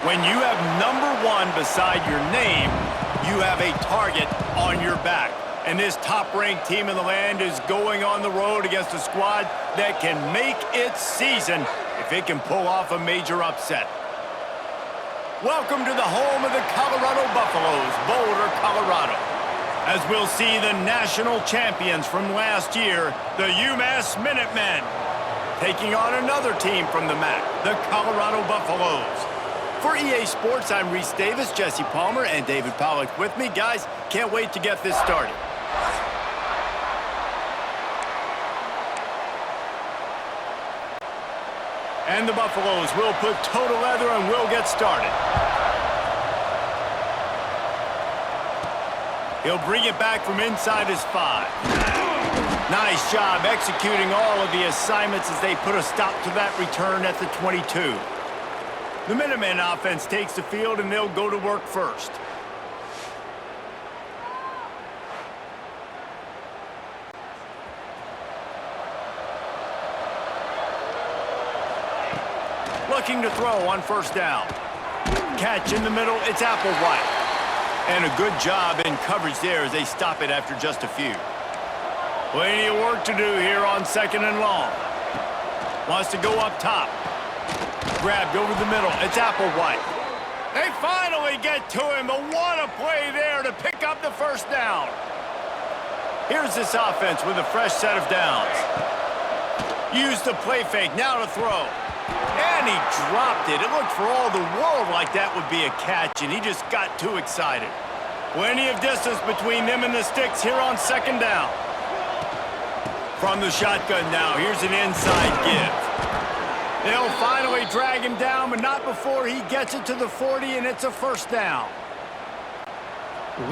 When you have number 1 beside your name, you have a target on your back. And this top-ranked team in the land is going on the road against a squad that can make its season if it can pull off a major upset. Welcome to the home of the Colorado Buffaloes, Boulder, Colorado. As we'll see the national champions from last year, the UMass Minutemen, taking on another team from the MAC, the Colorado Buffaloes. For EA Sports, I'm Reese Davis, Jesse Palmer, and David Pollock with me. Guys, can't wait to get this started. And the Buffaloes will put toe to leather and will get started. He'll bring it back from inside his 5. Nice job executing all of the assignments as they put a stop to that return at the 22. The Minutemen offense takes the field, and they'll go to work first. Looking to throw on first down. Catch in the middle, it's Applewhite. And a good job in coverage there as they stop it after just a few. Plenty of work to do here on 2nd and long. Wants to go up top. Grabbed over the middle. It's Applewhite. They finally get to him, but what a play there to pick up the first down. Here's this offense with a fresh set of downs. Use the play fake, now to throw. And he dropped it. It looked for all the world like that would be a catch, and he just got too excited. Plenty of distance between them and the sticks here on 2nd down. From the shotgun now, here's an inside give. They'll finally drag him down, but not before he gets it to the 40, and it's a first down.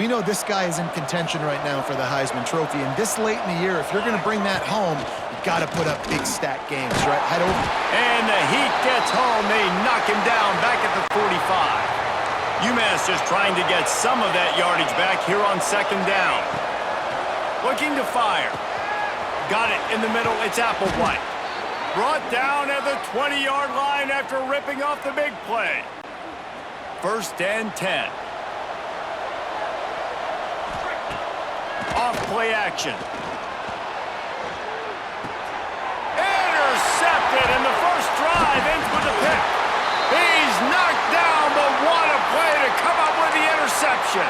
We know this guy is in contention right now for the Heisman Trophy, and this late in the year, if you're going to bring that home, you've got to put up big stat games, right? Head over. And the heat gets home. They knock him down back at the 45. UMass just trying to get some of that yardage back here on 2nd down. Looking to fire. Got it in the middle. It's Applewhite. Brought down at the 20-yard line after ripping off the big play. 1st and 10. Off play action. Intercepted, and the first drive ends with a pick. He's knocked down, but what a play to come up with the interception.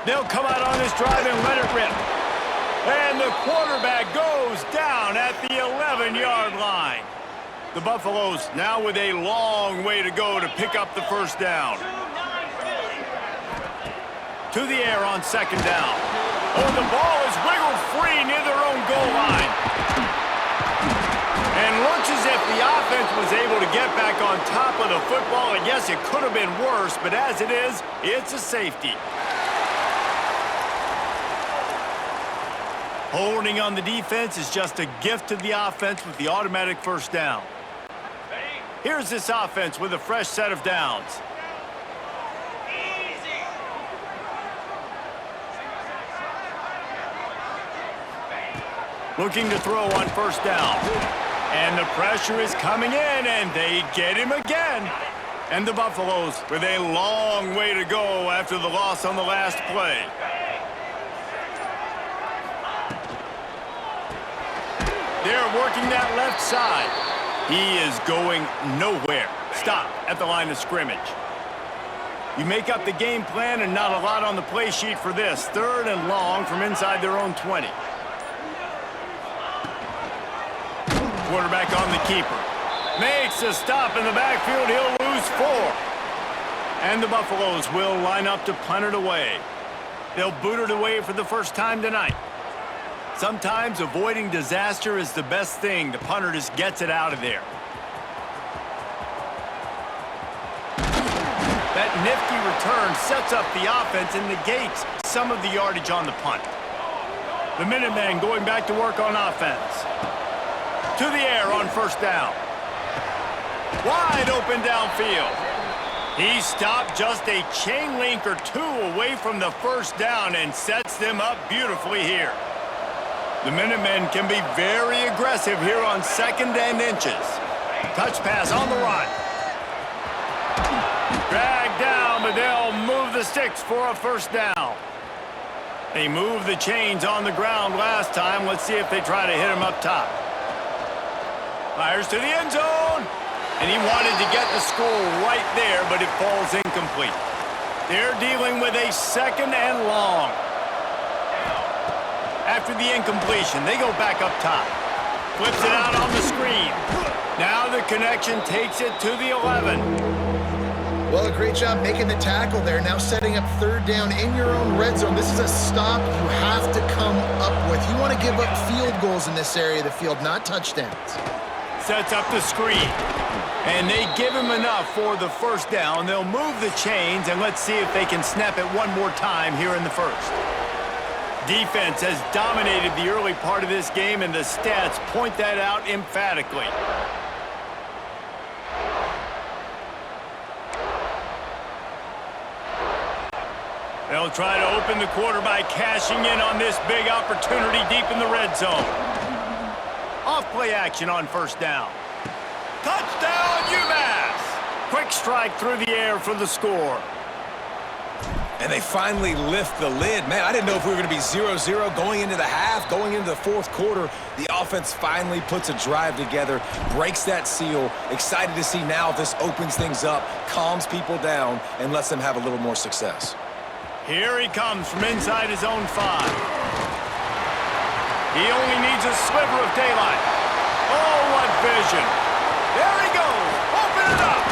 They'll come out on this drive and let it rip. And the quarterback goes down at the 11-yard line. The Buffaloes now with a long way to go to pick up the first down. To the air on 2nd down. Oh, the ball is wiggled free near their own goal line. And looks as if the offense was able to get back on top of the football. And yes, it could have been worse, but as it is, it's a safety. Holding on the defense is just a gift to the offense with the automatic first down. Here's this offense with a fresh set of downs. Looking to throw on first down. And the pressure is coming in, and they get him again. And the Buffaloes with a long way to go after the loss on the last play. They're working that left side. He is going nowhere. Stop at the line of scrimmage. You make up the game plan and not a lot on the play sheet for this. 3rd and long from inside their own 20. Quarterback on the keeper. Makes a stop in the backfield. He'll lose 4. And the Buffaloes will line up to punt it away. They'll boot it away for the first time tonight. Sometimes avoiding disaster is the best thing. The punter just gets it out of there. That nifty return sets up the offense and negates some of the yardage on the punt. The Minutemen going back to work on offense. To the air on first down. Wide open downfield. He stopped just a chain link or two away from the first down and sets them up beautifully here. The Minutemen can be very aggressive here on 2nd and inches. Touch pass on the run. Dragged down, but they'll move the sticks for a first down. They moved the chains on the ground last time. Let's see if they try to hit him up top. Fires to the end zone. And he wanted to get the score right there, but it falls incomplete. They're dealing with a 2nd and long. After the incompletion, they go back up top. Flips it out on the screen. Now the connection takes it to the 11. Well, a great job making the tackle there. Now setting up 3rd down in your own red zone. This is a stop you have to come up with. You want to give up field goals in this area of the field, not touchdowns. Sets up the screen. And they give him enough for the first down. They'll move the chains, and let's see if they can snap it one more time here in the first. Defense has dominated the early part of this game, and the stats point that out emphatically. They'll try to open the quarter by cashing in on this big opportunity deep in the red zone. Off play action on first down. Touchdown, UMass! Quick strike through the air for the score. And they finally lift the lid. Man, I didn't know if we were going to be 0-0 going into the half, going into the 4th quarter. The offense finally puts a drive together, breaks that seal. Excited to see now if this opens things up, calms people down, and lets them have a little more success. Here he comes from inside his own 5. He only needs a sliver of daylight. Oh, what vision. There he goes. Open it up.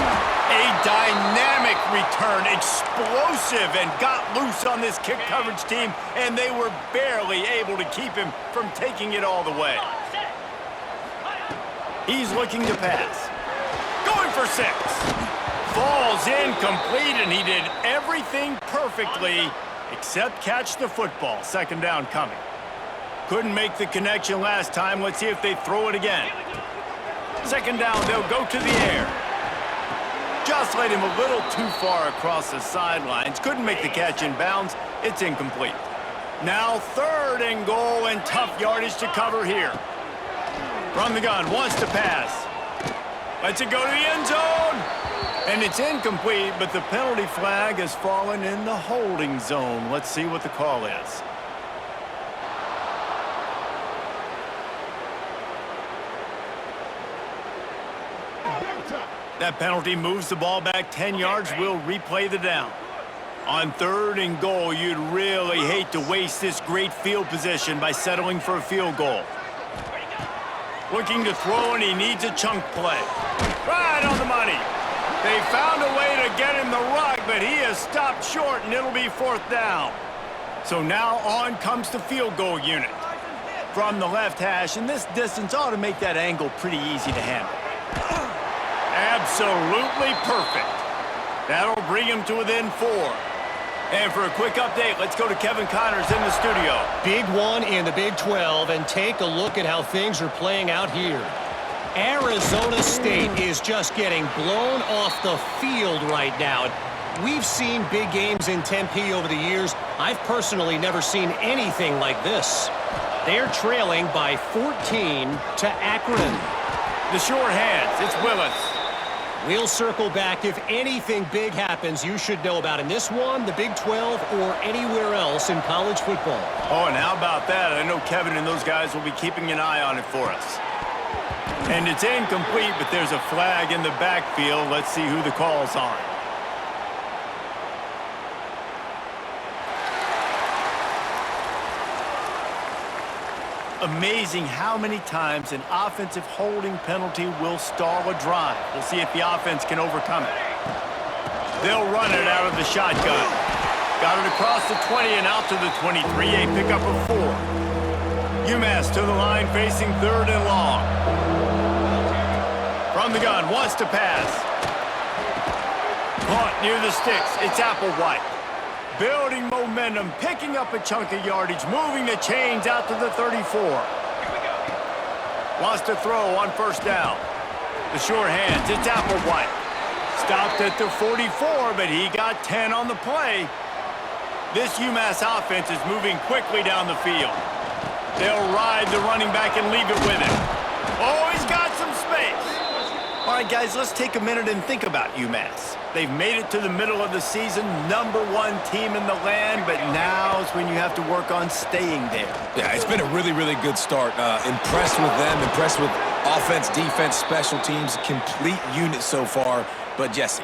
A dynamic return, explosive, and got loose on this kick coverage team, and they were barely able to keep him from taking it all the way. He's looking to pass. Going for 6. Falls incomplete, and he did everything perfectly except catch the football. 2nd down coming. Couldn't make the connection last time. Let's see if they throw it again. 2nd down, they'll go to the air. Just laid him a little too far across the sidelines. Couldn't make the catch in bounds. It's incomplete. Now 3rd and goal, and tough yardage to cover here. From the gun, wants to pass. Lets it go to the end zone. And it's incomplete, but the penalty flag has fallen in the holding zone. Let's see what the call is. That penalty moves the ball back 10 yards. We'll replay the down. On 3rd and goal, you'd really hate to waste this great field position by settling for a field goal. Looking to throw, and he needs a chunk play. Right on the money. They found a way to get him the rug, but he has stopped short, and it'll be 4th down. So now on comes the field goal unit. From the left hash, and this distance ought to make that angle pretty easy to handle. Absolutely perfect. That'll bring him to within 4. And for a quick update, let's go to Kevin Connors in the studio. Big one in the Big 12, and take a look at how things are playing out here. Arizona State is just getting blown off the field right now. We've seen big games in Tempe over the years. I've personally never seen anything like this. They're trailing by 14 to Akron. The sure hands, it's Willis. We'll circle back if anything big happens you should know about in this one, the Big 12, or anywhere else in college football. Oh, and how about that? I know Kevin and those guys will be keeping an eye on it for us. And it's incomplete, but there's a flag in the backfield. Let's see who the call's on. Amazing how many times an offensive holding penalty will stall a drive. We'll see if the offense can overcome it. They'll run it out of the shotgun. Got it across the 20 and out to the 23, a pickup of 4. UMass to the line facing 3rd and long. From the gun, wants to pass. Caught near the sticks, it's Applewhite. Building momentum, picking up a chunk of yardage, moving the chains out to the 34. Wants to throw on 1st down. The sure hands, it's Applewhite. Stopped at the 44, but he got 10 on the play. This UMass offense is moving quickly down the field. They'll ride the running back and leave it with him. Oh, he's got some space. All right, guys, let's take a minute and think about UMass. They've made it to the middle of the season, #1 team in the land, but now is when you have to work on staying there. Yeah, it's been a really, really good start. Impressed with them, impressed with offense, defense, special teams, complete unit so far. But, Jesse,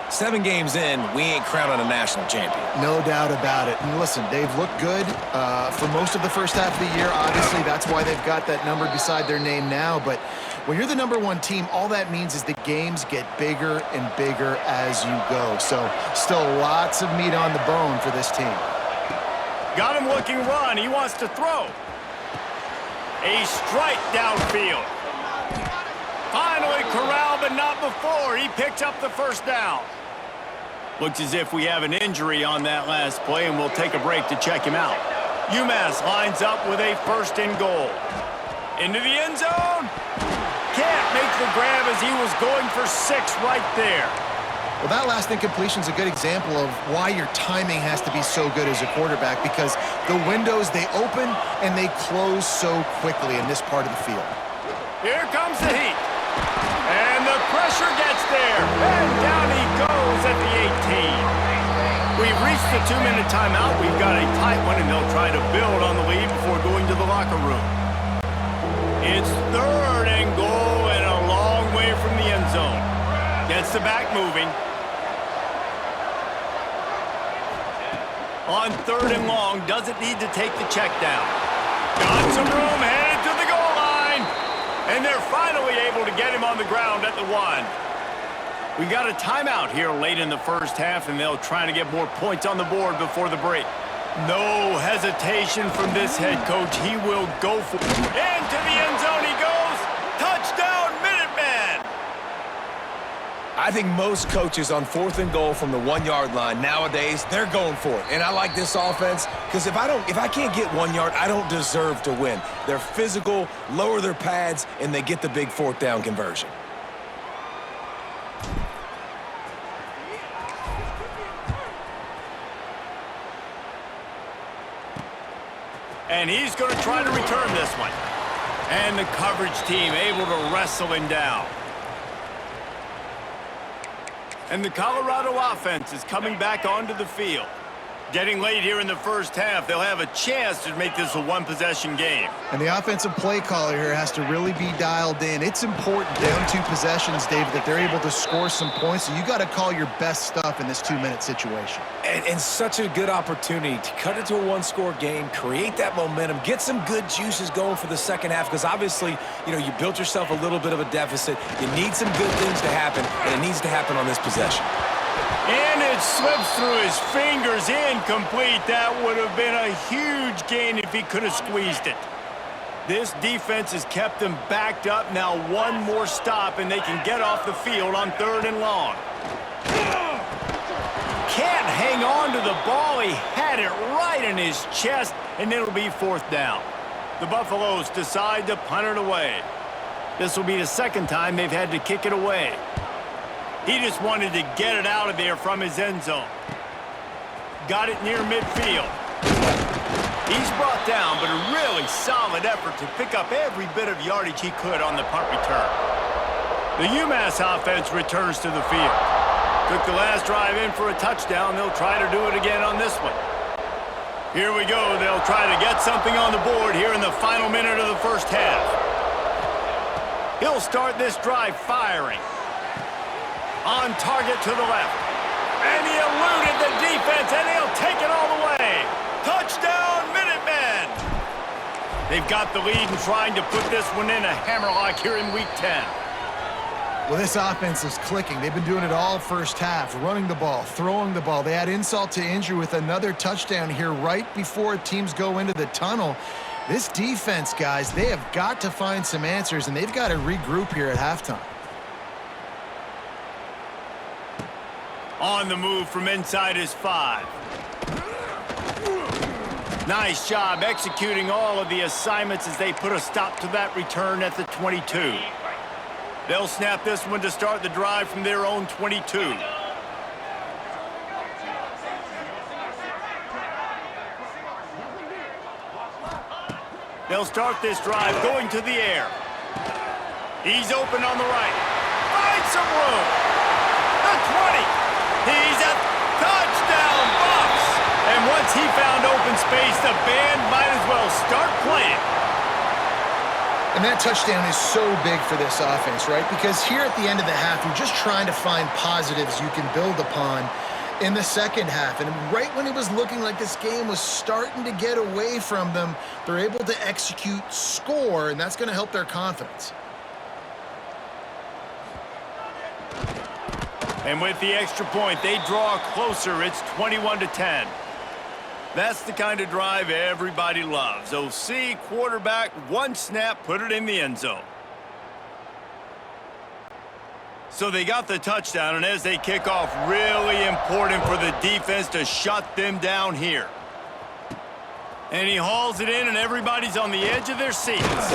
7 games in, we ain't crowned a national champion. No doubt about it. And listen, they've looked good for most of the first half of the year. Obviously, that's why they've got that number beside their name now. But when you're the #1 team, all that means is the games get bigger and bigger as you go. So still lots of meat on the bone for this team. Got him looking run. He wants to throw. A strike downfield. Finally corralled, but not before. He picks up the first down. Looks as if we have an injury on that last play, and we'll take a break to check him out. UMass lines up with a 1st and goal. Into the end zone. Can't make the grab as he was going for 6 right there. Well, that last incompletion is a good example of why your timing has to be so good as a quarterback, because the windows, they open and they close so quickly in this part of the field. Here comes the heat. And the pressure gets there. And down he goes at the 18. We've reached the 2-minute timeout. We've got a tight one, and they'll try to build on the lead before going to the locker room. It's 3rd and goal and a long way from the end zone. Gets the back moving. On 3rd and long, doesn't need to take the check down. Got some room, headed to the goal line. And they're finally able to get him on the ground at the 1. We got a timeout here late in the first half, and they'll try to get more points on the board before the break. No hesitation from this head coach. He will go for it. Into the end zone he goes. Touchdown, Minuteman! I think most coaches on 4th and goal from the 1-yard line nowadays, they're going for it. And I like this offense because if I can't get 1 yard, I don't deserve to win. They're physical, lower their pads, and they get the big 4th down conversion. And he's going to try to return this one. And the coverage team able to wrestle him down. And the Colorado offense is coming back onto the field. Getting late here in the first half, they'll have a chance to make this a 1-possession game. And the offensive play caller here has to really be dialed in. It's important down 2 possessions, David, that they're able to score some points. So you got to call your best stuff in this 2-minute situation. And such a good opportunity to cut it to a 1-score game, create that momentum, get some good juices going for the second half, because obviously, you built yourself a little bit of a deficit. You need some good things to happen, and it needs to happen on this possession. And it slips through his fingers, incomplete. That would have been a huge gain if he could have squeezed it. This defense has kept them backed up. Now 1 more stop, and they can get off the field on 3rd and long. Can't hang on to the ball. He had it right in his chest, and it'll be 4th down. The Buffaloes decide to punt it away. This will be the 2nd time they've had to kick it away. He just wanted to get it out of there from his end zone. Got it near midfield. He's brought down, but a really solid effort to pick up every bit of yardage he could on the punt return. The UMass offense returns to the field. Took the last drive in for a touchdown. They'll try to do it again on this one. Here we go. They'll try to get something on the board here in the final minute of the first half. He'll start this drive firing. On target to the left. And he eluded the defense, and he'll take it all the way. Touchdown, Minutemen! They've got the lead and trying to put this one in a hammerlock here in Week 10. Well, this offense is clicking. They've been doing it all first half, running the ball, throwing the ball. They had insult to injury with another touchdown here right before teams go into the tunnel. This defense, guys, they have got to find some answers, and they've got to regroup here at halftime. On the move from inside his 5. Nice job executing all of the assignments as they put a stop to that return at the 22. They'll snap this one to start the drive from their own 22. They'll start this drive going to the air. He's open on the right. Finds some room. The 20. He's at touchdown, Bucks. And once he found open space, the band might as well start playing. And that touchdown is so big for this offense, right? Because here at the end of the half, you're just trying to find positives you can build upon in the second half. And right when it was looking like this game was starting to get away from them, they're able to execute, score, and that's going to help their confidence. And with the extra point, they draw closer. It's 21-10. That's the kind of drive everybody loves. OC, quarterback, one snap, put it in the end zone. So they got the touchdown, and as they kick off, really important for the defense to shut them down here. And he hauls it in, and everybody's on the edge of their seats.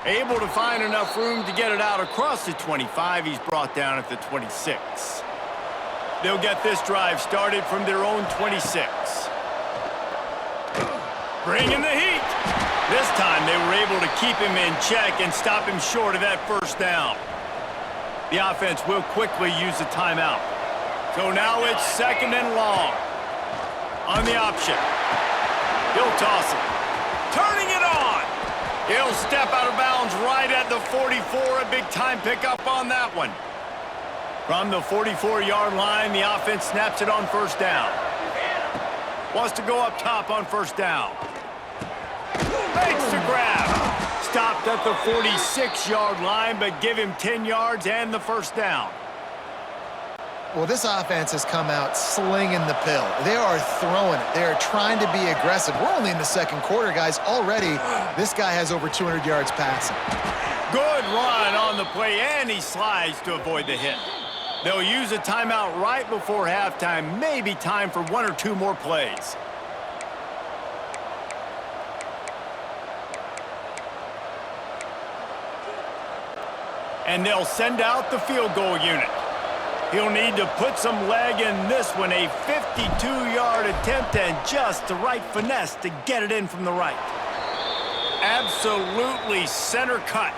Able to find enough room to get it out across the 25. He's brought down at the 26. They'll get this drive started from their own 26. Bringing the heat. This time they were able to keep him in check and stop him short of that first down. The offense will quickly use a timeout. So now it's second and long. On the option. He'll toss it. Turning it on. He'll step out of bounds right at the 44. A big time pickup on that one. From the 44-yard line, the offense snaps it on first down. Wants to go up top on first down. Makes the grab. Stopped at the 46-yard line, but give him 10 yards and the first down. Well, this offense has come out slinging the pill. They are throwing it. They are trying to be aggressive. We're only in the second quarter, guys. Already, this guy has over 200 yards passing. Good run on the play, and he slides to avoid the hit. They'll use a timeout right before halftime. Maybe time for one or two more plays. And they'll send out the field goal unit. He'll need to put some leg in this one. A 52-yard attempt and just the right finesse to get it in from the right. Absolutely center cut.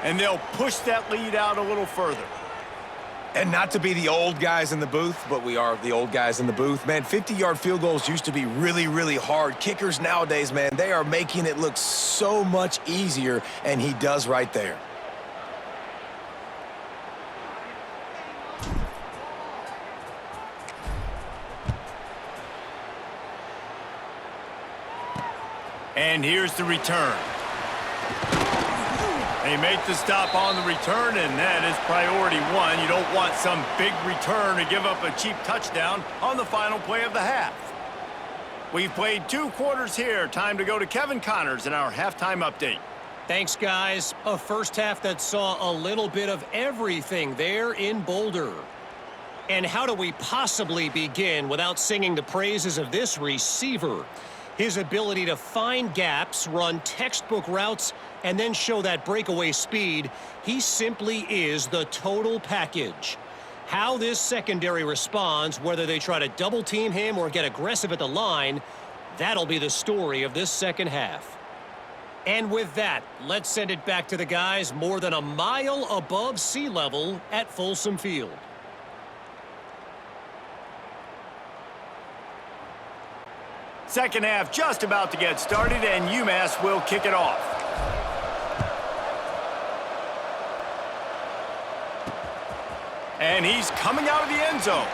And they'll push that lead out a little further. And not to be the old guys in the booth, but we are the old guys in the booth. Man, 50-yard field goals used to be really, really hard. Kickers nowadays, man, they are making it look so much easier, and he does right there. And here's the return. They make the stop on the return, and that is priority one. You don't want some big return to give up a cheap touchdown on the final play of the half. We've played 2 quarters here. Time to go to Kevin Connors in our halftime update. Thanks, guys. A first half that saw a little bit of everything there in Boulder. And how do we possibly begin without singing the praises of this receiver? His ability to find gaps, run textbook routes, and then show that breakaway speed, he simply is the total package. How this secondary responds, whether they try to double-team him or get aggressive at the line, that'll be the story of this second half. And with that, let's send it back to the guys more than a mile above sea level at Folsom Field. Second half just about to get started, and UMass will kick it off. And he's coming out of the end zone.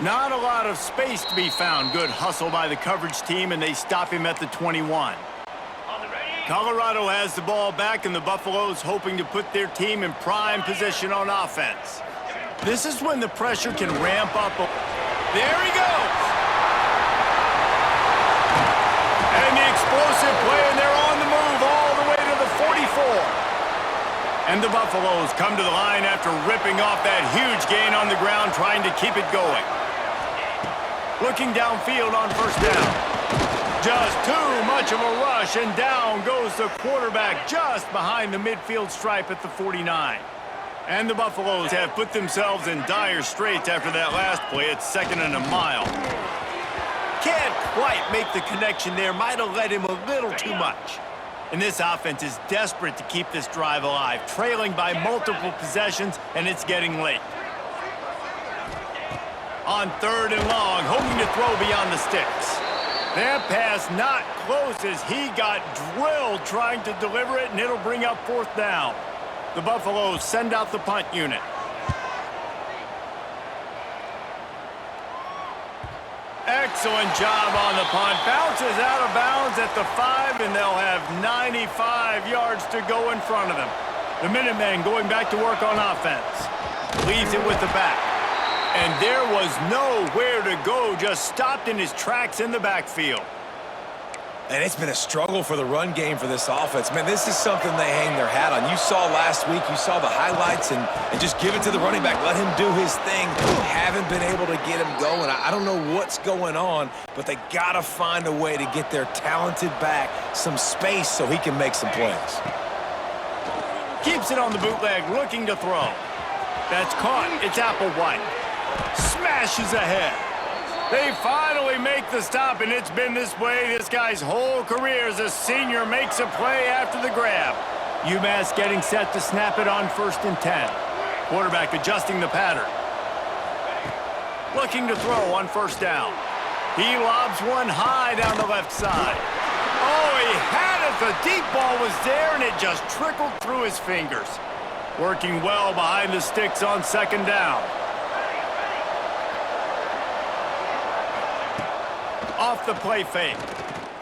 Not a lot of space to be found. Good hustle by the coverage team, and they stop him at the 21. Colorado has the ball back, and the Buffaloes hoping to put their team in prime position on offense. This is when the pressure can ramp up. There he goes. And the explosive play, and they're on the move all the way to the 44. And the Buffaloes come to the line after ripping off that huge gain on the ground, trying to keep it going. Looking downfield on first down. Just too much of a rush, and down goes the quarterback just behind the midfield stripe at the 49. And the Buffaloes have put themselves in dire straits after that last play. It's 2nd and a mile. Can't quite make the connection there. Might have led him a little too much. And this offense is desperate to keep this drive alive, trailing by multiple possessions, and it's getting late. On 3rd and long, hoping to throw beyond the sticks. That pass not close as he got drilled trying to deliver it, and it'll bring up 4th down. The Buffaloes send out the punt unit. Excellent job on the punt. Bounces out of bounds at the 5, and they'll have 95 yards to go in front of them. The Minutemen going back to work on offense. Leaves it with the back. And there was nowhere to go, just stopped in his tracks in the backfield. And it's been a struggle for the run game for this offense. Man, this is something they hang their hat on. You saw last week, you saw the highlights, and just give it to the running back. Let him do his thing. Haven't been able to get him going. I don't know what's going on, but they got to find a way to get their talented back some space so he can make some plays. Keeps it on the bootleg, looking to throw. That's caught. It's Applewhite. Smashes ahead. They finally make the stop, and it's been this way this guy's whole career as a senior. Makes a play after the grab. UMass getting set to snap it on 1st and 10. Quarterback adjusting the pattern. Looking to throw on 1st down. He lobs one high down the left side. Oh, he had it. The deep ball was there, and it just trickled through his fingers. Working well behind the sticks on 2nd down. Off the play fake.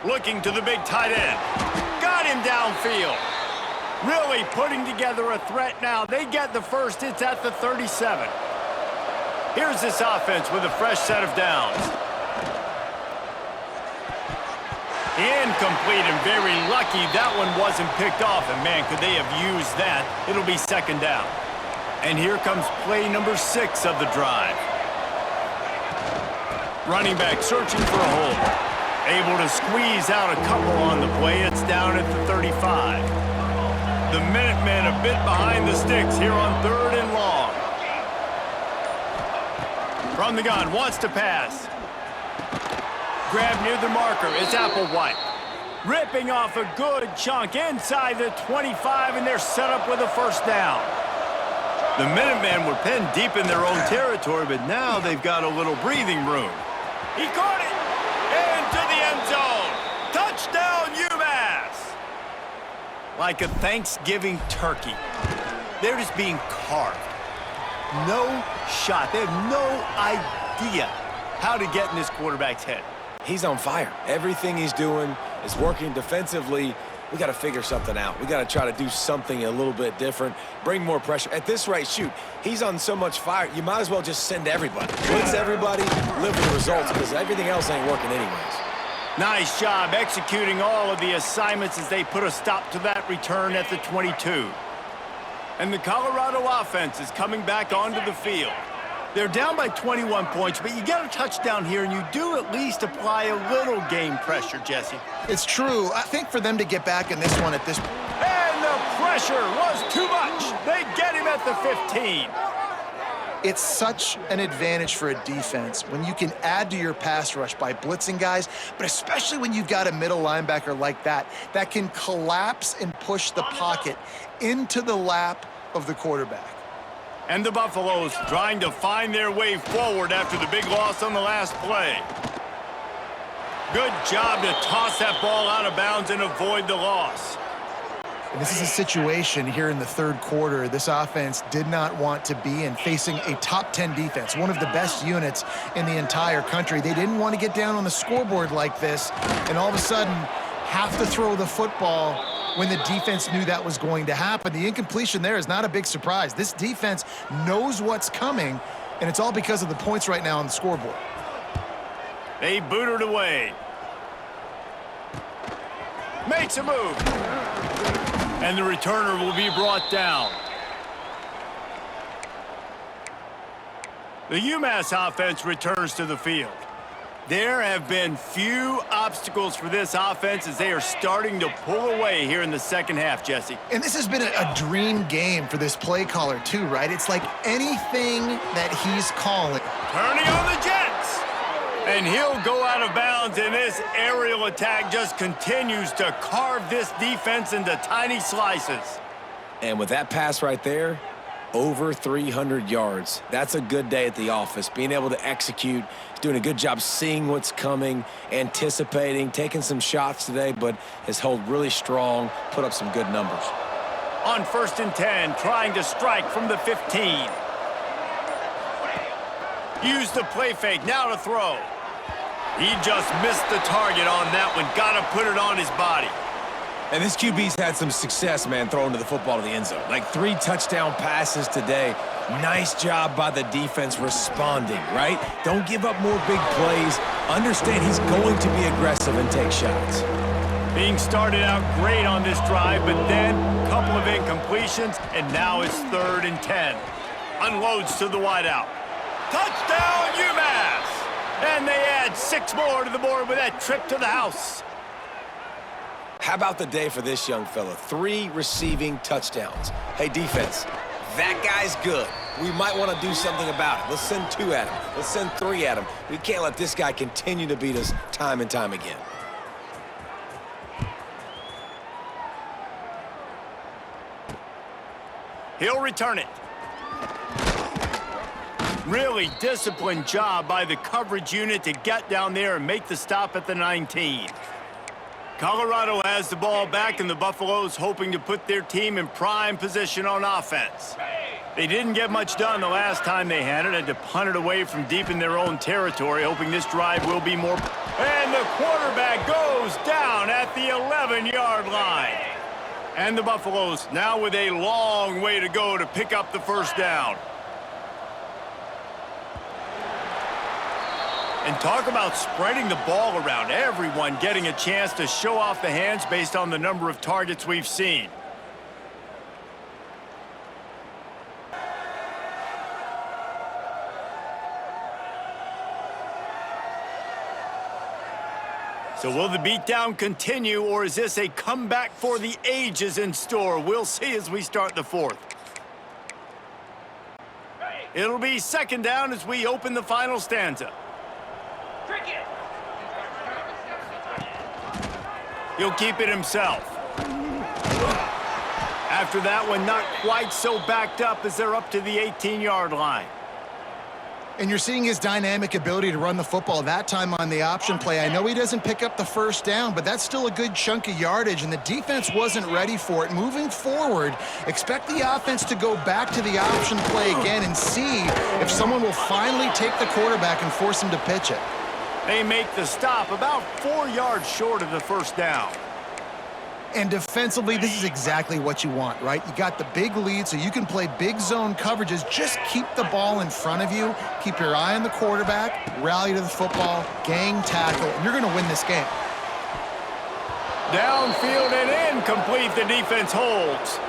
Looking to the big tight end. Got him downfield. Really putting together a threat now. They get the first. It's at the 37. Here's this offense with a fresh set of downs. Incomplete, and very lucky that one wasn't picked off. And man, could they have used that. It'll be 2nd down. And here comes play number 6 of the drive. Running back searching for a hole. Able to squeeze out a couple on the play. It's down at the 35. The Minutemen a bit behind the sticks here on 3rd and long. From the gun, wants to pass. Grab near the marker. It's Applewhite. Ripping off a good chunk inside the 25, and they're set up with a 1st down. The Minutemen were pinned deep in their own territory, but now they've got a little breathing room. He caught it! Into the end zone! Touchdown, UMass! Like a Thanksgiving turkey. They're just being carved. No shot. They have no idea how to get in this quarterback's head. He's on fire. Everything he's doing is working defensively. We got to figure something out. We got to try to do something a little bit different, bring more pressure. At this rate, shoot, he's on so much fire, you might as well just send everybody. Blitz everybody, live with the results, because everything else ain't working anyways. Nice job executing all of the assignments as they put a stop to that return at the 22. And the Colorado offense is coming back onto the field. They're down by 21 points, but you get a touchdown here, and you do at least apply a little game pressure, Jesse. It's true. I think for them to get back in this one at this point. And the pressure was too much. They get him at the 15. It's such an advantage for a defense when you can add to your pass rush by blitzing guys, but especially when you've got a middle linebacker like that can collapse and push the pocket into the lap of the quarterback. And the Buffaloes trying to find their way forward after the big loss on the last play. Good job to toss that ball out of bounds and avoid the loss. And this is a situation here in the 3rd quarter this offense did not want to be in, facing a top 10 defense, one of the best units in the entire country. They didn't want to get down on the scoreboard like this and all of a sudden have to throw the football when the defense knew that was going to happen. The incompletion there is not a big surprise. This defense knows what's coming, and it's all because of the points right now on the scoreboard. They boot it away. Makes a move. And the returner will be brought down. The UMass offense returns to the field. There have been few obstacles for this offense as they are starting to pull away here in the second half, Jesse. And this has been a dream game for this play caller too, right? It's like anything that he's calling. Turning on the Jets. And he'll go out of bounds, and this aerial attack just continues to carve this defense into tiny slices. And with that pass right there, over 300 yards. That's a good day at the office. Being able to execute, doing a good job seeing what's coming, anticipating, taking some shots today, but has held really strong, put up some good numbers. On 1st and 10, trying to strike from the 15. Use the play fake, now to throw. He just missed the target on that one. Got to put it on his body. And this QB's had some success, man, throwing to the football to the end zone. Like 3 touchdown passes today. Nice job by the defense responding, right? Don't give up more big plays. Understand he's going to be aggressive and take shots. Being started out great on this drive, but then a couple of incompletions, and now it's 3rd and 10. Unloads to the wideout. Touchdown, UMass! And they add 6 more to the board with that trip to the house. How about the day for this young fella? 3 receiving touchdowns. Hey, defense, that guy's good. We might want to do something about it. Let's send 2 at him. Let's send 3 at him. We can't let this guy continue to beat us time and time again. He'll return it. Really disciplined job by the coverage unit to get down there and make the stop at the 19. Colorado has the ball back, and the Buffaloes hoping to put their team in prime position on offense. They didn't get much done the last time they had it. Had to punt it away from deep in their own territory, hoping this drive will be more. And the quarterback goes down at the 11-yard line. And the Buffaloes now with a long way to go to pick up the 1st down. And talk about spreading the ball around. Everyone getting a chance to show off the hands based on the number of targets we've seen. So will the beatdown continue, or is this a comeback for the ages in store? We'll see as we start the 4th. It'll be 2nd down as we open the final stanza. He'll keep it himself. After that one, not quite so backed up as they're up to the 18-yard line. And you're seeing his dynamic ability to run the football, that time on the option play. I know he doesn't pick up the 1st down, but that's still a good chunk of yardage, and the defense wasn't ready for it. Moving forward, expect the offense to go back to the option play again and see if someone will finally take the quarterback and force him to pitch it. They make the stop about 4 yards short of the 1st down. And defensively, this is exactly what you want, right? You got the big lead, so you can play big zone coverages. Just keep the ball in front of you. Keep your eye on the quarterback. Rally to the football. Gang tackle. And you're going to win this game. Downfield and incomplete. The defense holds.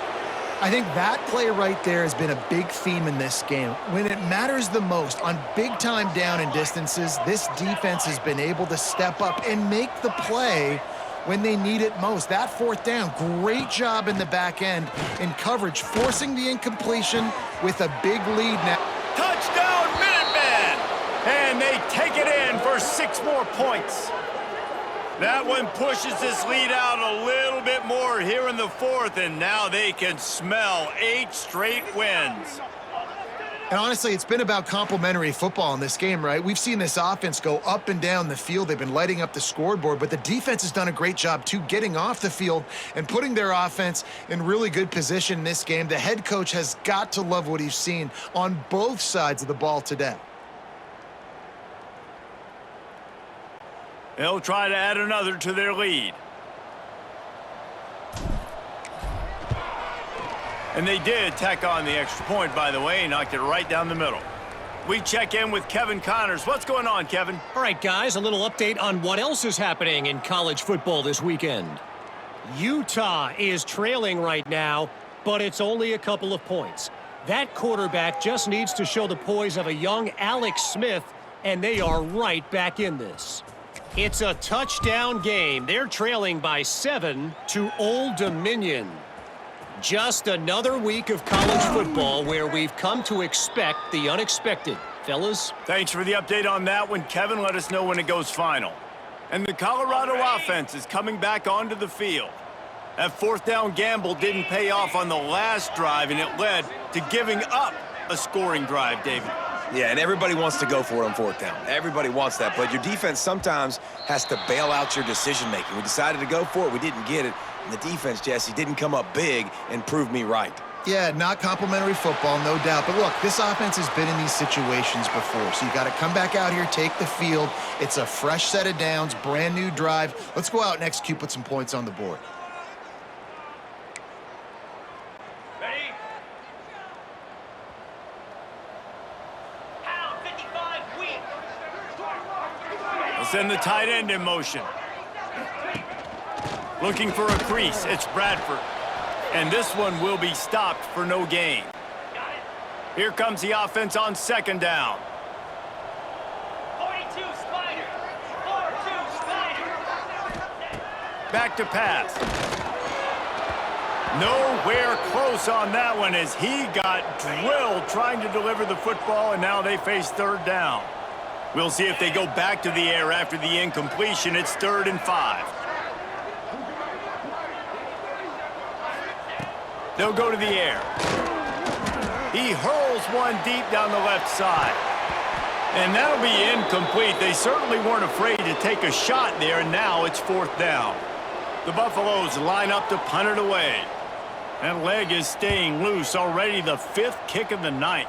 I think that play right there has been a big theme in this game. When it matters the most, on big-time down and distances, this defense has been able to step up and make the play when they need it most. That 4th down, great job in the back end in coverage, forcing the incompletion with a big lead now. Touchdown, Minutemen! And they take it in for 6 more points. That one pushes this lead out a little bit more here in the 4th, and now they can smell 8 straight wins. And honestly, it's been about complementary football in this game, right? We've seen this offense go up and down the field. They've been lighting up the scoreboard, but the defense has done a great job, too, getting off the field and putting their offense in really good position in this game. The head coach has got to love what he's seen on both sides of the ball today. They'll try to add another to their lead. And they did tack on the extra point, by the way, knocked it right down the middle. We check in with Kevin Connors. What's going on, Kevin? All right, guys, a little update on what else is happening in college football this weekend. Utah is trailing right now, but it's only a couple of points. That quarterback just needs to show the poise of a young Alex Smith and they are right back in this. It's a touchdown game. They're trailing by 7 to Old Dominion. Just another week of college football where we've come to expect the unexpected. Fellas? Thanks for the update on that one, Kevin. Let us know when it goes final. And the Colorado offense is coming back onto the field. That fourth down gamble didn't pay off on the last drive, and it led to giving up a scoring drive, David. Yeah, and everybody wants to go for it on fourth down. Everybody wants that, but your defense sometimes has to bail out your decision-making. We decided to go for it. We didn't get it. And the defense, Jesse, didn't come up big and prove me right. Yeah, not complimentary football, no doubt. But look, this offense has been in these situations before, so you got to come back out here, take the field. It's a fresh set of downs, brand new drive. Let's go out and execute, put some points on the board. Send the tight end in motion. Looking for a crease, it's Bradford. And this one will be stopped for no gain. Here comes the offense on second down. 42 Spider. 4-2 Spider. Back to pass. Nowhere close on that one as he got drilled trying to deliver the football, and now they face third down. We'll see if they go back to the air after the incompletion. It's 3rd and 5. They'll go to the air. He hurls one deep down the left side. And that'll be incomplete. They certainly weren't afraid to take a shot there, and now it's 4th down. The Buffaloes line up to punt it away. That leg is staying loose, already the 5th kick of the night.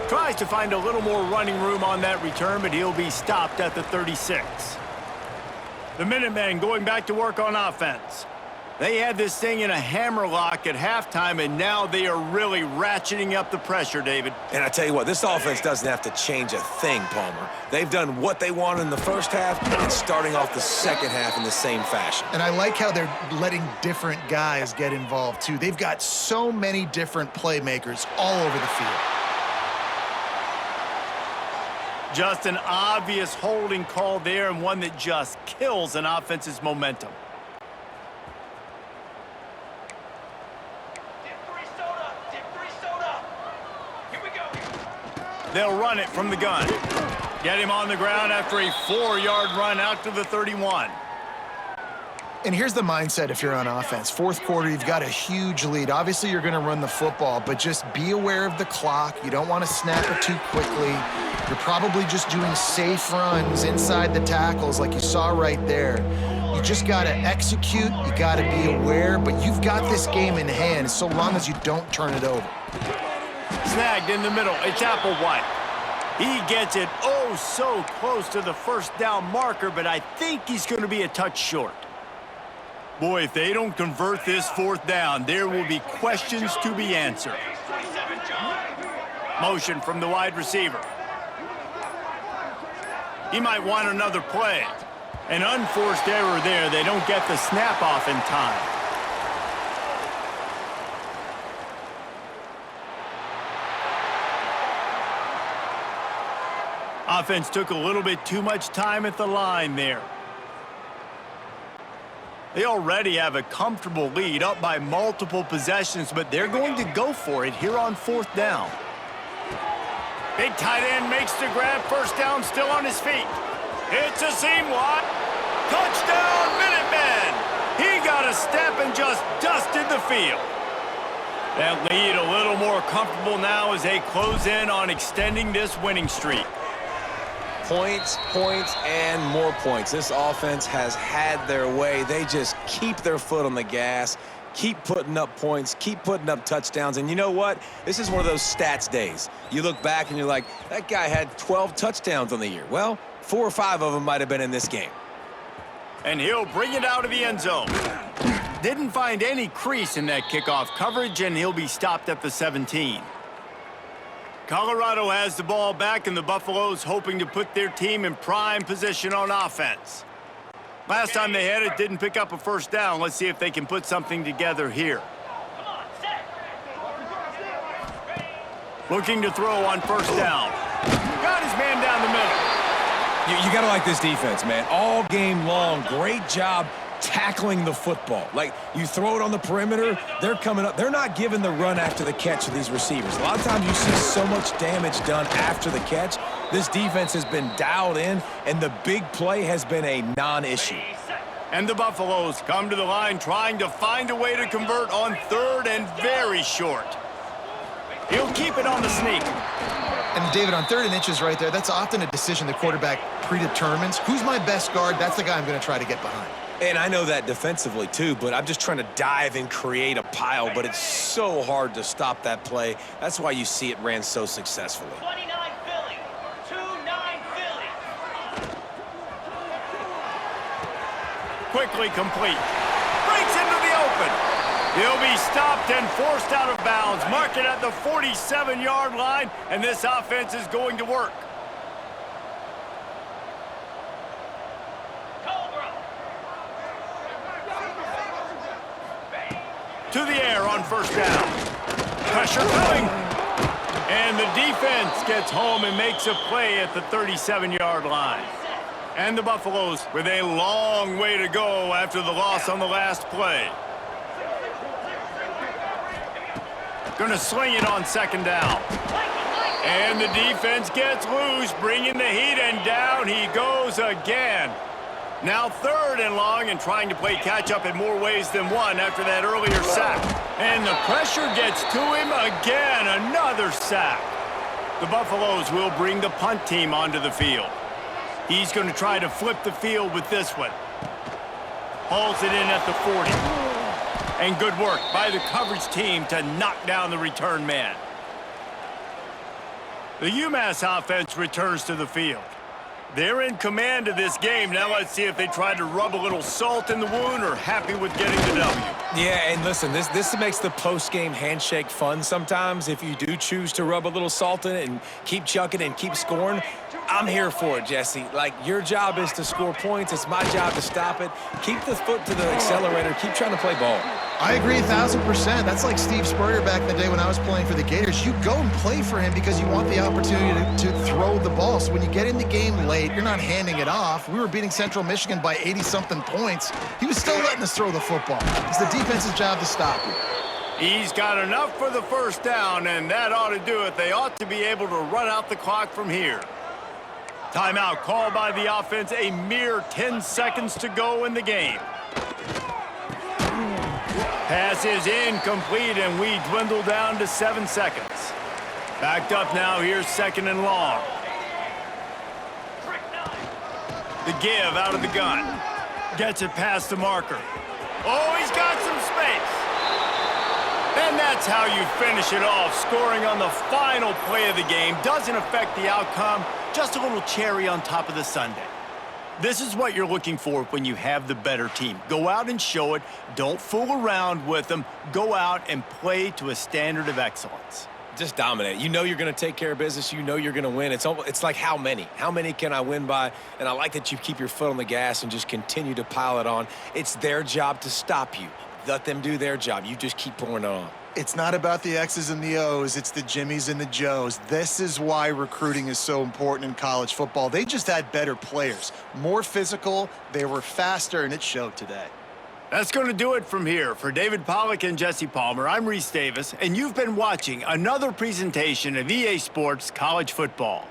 Tries to find a little more running room on that return, but he'll be stopped at the 36. The Minutemen going back to work on offense. They had this thing in a hammerlock at halftime, and now they are really ratcheting up the pressure, David. And I tell you what, this offense doesn't have to change a thing, Palmer. They've done what they wanted in the first half and starting off the second half in the same fashion. And I like how they're letting different guys get involved, too. They've got so many different playmakers all over the field. Just an obvious holding call there, and one that just kills an offense's momentum. They'll run it from the gun. Get him on the ground after a 4-yard run out to the 31. And here's the mindset if you're on offense. 4th quarter, you've got a huge lead. Obviously, you're going to run the football, but just be aware of the clock. You don't want to snap it too quickly. You're probably just doing safe runs inside the tackles like you saw right there. You just got to execute. You got to be aware, but you've got this game in hand so long as you don't turn it over. Snagged in the middle. It's Applewhite. He gets it oh so close to the first down marker, but I think he's going to be a touch short. Boy, if they don't convert this 4th down, there will be questions to be answered. Motion from the wide receiver. He might want another play. An unforced error there. They don't get the snap off in time. Offense took a little bit too much time at the line there. They already have a comfortable lead, up by multiple possessions, but they're going to go for it here on 4th down. Big tight end makes the grab, first down, still on his feet. It's a seam wide. Touchdown, Minutemen! He got a step and just dusted the field. That lead a little more comfortable now as they close in on extending this winning streak. Points, points, and more points. This offense has had their way. They just keep their foot on the gas, keep putting up points, keep putting up touchdowns. And you know what? This is one of those stats days. You look back and you're like, that guy had 12 touchdowns on the year. Well, 4 or 5 of them might have been in this game. And he'll bring it out of the end zone. Didn't find any crease in that kickoff coverage, and he'll be stopped at the 17. Colorado has the ball back, and the Buffaloes hoping to put their team in prime position on offense. Last time they had it, didn't pick up a first down. Let's see if they can put something together here. Looking to throw on first down. Got his man down the middle. You got to like this defense, man. All game long, great job tackling the football. Like, you throw it on the perimeter, they're coming up. They're not giving the run after the catch to these receivers. A lot of times you see so much damage done after the catch. This defense has been dialed in, and the big play has been a non-issue. And the Buffaloes come to the line trying to find a way to convert on third and very short. He'll keep it on the sneak. And David, on 3rd and inches right there, that's often a decision the quarterback predetermines. Who's my best guard? That's the guy I'm going to try to get behind. And I know that defensively too, but I'm just trying to dive and create a pile, but it's so hard to stop that play. That's why you see it ran so successfully. 29 Philly. 2-9 Philly. Quickly complete. Breaks into the open. He'll be stopped and forced out of bounds. Mark it at the 47-yard line, and this offense is going to work. To the air on first down. Pressure coming. And the defense gets home and makes a play at the 37-yard line. And the Buffaloes with a long way to go after the loss on the last play. Gonna sling it on second down. And the defense gets loose, bringing the heat, and down he goes again. Now 3rd and long and trying to play catch-up in more ways than one after that earlier sack. And the pressure gets to him again, another sack. The Buffaloes will bring the punt team onto the field. He's going to try to flip the field with this one. Hauls it in at the 40. And good work by the coverage team to knock down the return man. The UMass offense returns to the field. They're in command of this game. Now let's see if they try to rub a little salt in the wound or happy with getting the W. Yeah, and listen, this makes the post-game handshake fun sometimes. If you do choose to rub a little salt in it and keep chucking and keep scoring, I'm here for it, Jesse. Like, your job is to score points. It's my job to stop it. Keep the foot to the accelerator. Keep trying to play ball. I agree 1,000%. That's like Steve Spurrier back in the day when I was playing for the Gators. You go and play for him because you want the opportunity to throw the ball. So when you get in the game late, you're not handing it off. We were beating Central Michigan by 80-something points. He was still letting us throw the football. It's the defense's job to stop you. He's got enough for the first down, and that ought to do it. They ought to be able to run out the clock from here. Timeout called by the offense, a mere 10 seconds to go in the game. Pass is incomplete, and we dwindle down to 7 seconds. Backed up now, here's 2nd and long. The give out of the gun. Gets it past the marker. Oh, he's got some space. And that's how you finish it off. Scoring on the final play of the game doesn't affect the outcome. Just a little cherry on top of the sundae. This is what you're looking for when you have the better team. Go out and show it. Don't fool around with them. Go out and play to a standard of excellence. Just dominate. You know you're going to take care of business. You know you're going to win. It's like how many? How many can I win by? And I like that you keep your foot on the gas and just continue to pile it on. It's their job to stop you. Let them do their job. You just keep pouring it on. It's not about the X's and the O's. It's the Jimmies and the Joes. This is why recruiting is so important in college football. They just had better players, more physical, they were faster, and it showed today. That's going to do it from here. For David Pollack and Jesse Palmer, I'm Reese Davis, and you've been watching another presentation of EA Sports College Football.